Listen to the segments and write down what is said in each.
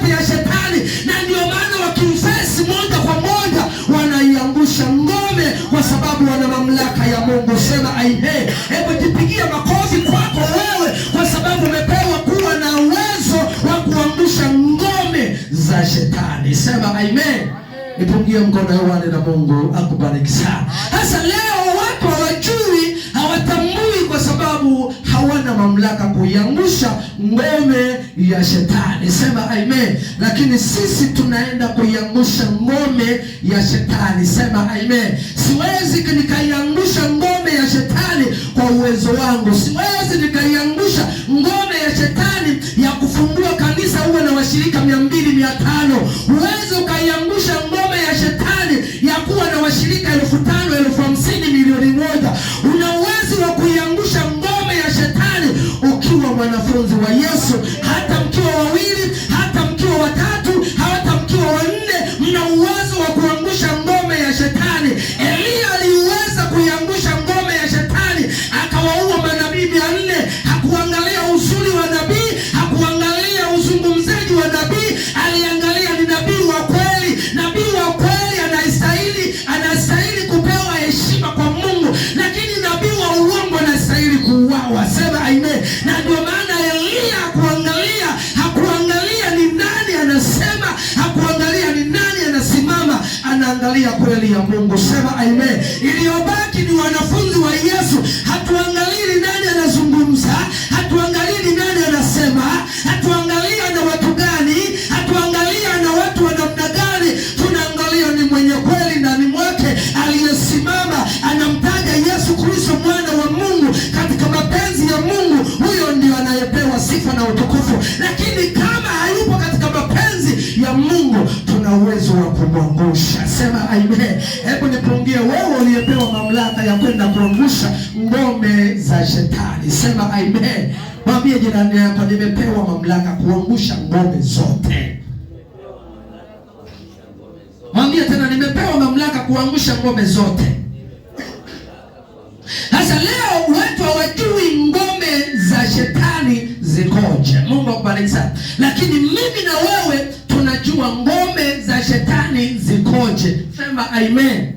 yote ya shetani, na ndio maana wakimfesi moja kwa moja wanaiangusha ngome, kwa sababu wana mamlaka ya Mungu. Sema amen. Hebu jipigia makofi kwako wewe, kwa sababu umepewa kuwa na uwezo wa kuangusha ngome za shetani. Sema amen. Nipungie mkono hewani na Mungu akubariki sana. Sasa leo watu hawajui, hawatambui, kwa sababu hawana mamlaka kuiangusha ngome ya shetani. Sema amen. Lakini sisi tunaenda kuiangusha ngome ya shetani. Sema amen. Siwezi nikaiangusha ngome ya shetani kwa uwezo wangu. Siwezi nikaiangusha ngome ya shetani ya kufungua kanisa uwe na washirika 200, 500. Huwezi ukaiangusha ngome ya shetani ya kuwa na washirika 5,000, 50,000, milioni 1. Una uwezo wa kuiangusha ngome ya shetani ukiwa mwanafunzi wa Yesu. Hata mkiwa wawili, hata mkiwa watatu, hata mkiwa wanne, mna uwezo wa kuangusha ngome ya shetani. Elia aliweza kuiangusha ngome ya shetani, akawaua manabii 400. Hakuangalia uzuri wa nabii, hakuangalia uzungumzaji wa nabii, aliangalia ni nabii wa kweli. Nabii wa kweli anastahili kupewa heshima kwa Mungu, lakini nabii wa uongo anastahili kuuawa. Sema amen. Na ndio maana Elia hakuangalia ni nani anasema, hakuangalia ni nani anasimama, anaangalia kweli ya Mungu. Sema amen. Iliyobaki ni wanafunzi wa Yesu. Hatuangalii ni nani anazungumza, hatuangalii ni nani anasema, hatuangalia na watu gani, hatuangalia na watu wa namna gani. Tunaangalia ni mwenye kweli ndani mwake, aliyesimama anamtaja Yesu Kristo mwana wa Mungu katika mapenzi ya Mungu. Huyo ndio anayepewa sifa na utukufu. Lakini kama hayupo katika mapenzi ya Mungu, tuna uwezo wa kumwangusha. Sema amen. Hebu nipungie wewe uliyepewa mamlaka ya kwenda kuangusha ngome za shetani. Sema amen. Mwambie jirani yako, nimepewa mamlaka kuangusha ngome zote. Mwambie tena, nimepewa mamlaka kuangusha ngome zote. Sasa leo watu hawajui ngome za shetani zikoje. Mungu akubariki sana. Lakini mimi na wewe tunajua ngome za shetani zikoje. Sema amen.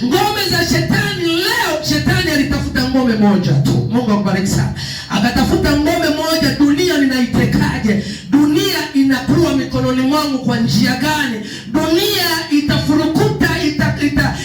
Ngome za shetani leo, shetani alitafuta ngome moja tu. Mungu akubariki sana. Akatafuta ngome moja, dunia ninaitekaje? Dunia inakuwa mikononi mwangu kwa njia gani? Dunia itafurukuta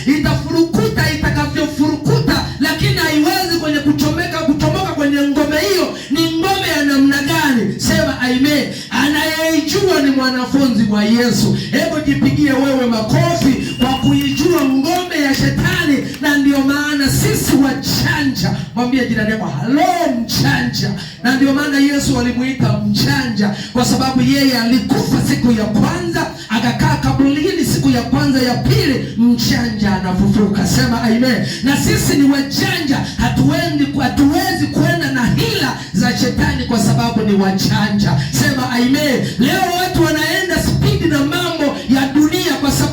itafurukuta itakavyofurukuta, lakini haiwezi kwenye kuchomoka kwenye ngome hiyo. Ni ngome ya namna gani? Sema amen. Anayejua ni mwanafunzi wa Yesu. Hebu jipigie wewe makofi kwa kuijua ngome ya shetani. Na ndio maana sisi wachanja. Mwambie jirani yako, halo mchanja. Na ndio maana Yesu alimuita mchanja, kwa sababu yeye alikufa siku ya kwanza, akakaa kaburini siku ya kwanza, ya pili mchanja anafufuka. Sema amen. Na sisi ni wachanja. Hatuwezi kwenda na hila za shetani kwa sababu ni wachanja. Sema amen. Leo watu wanaenda spidi na mambo ya dunia kwa sababu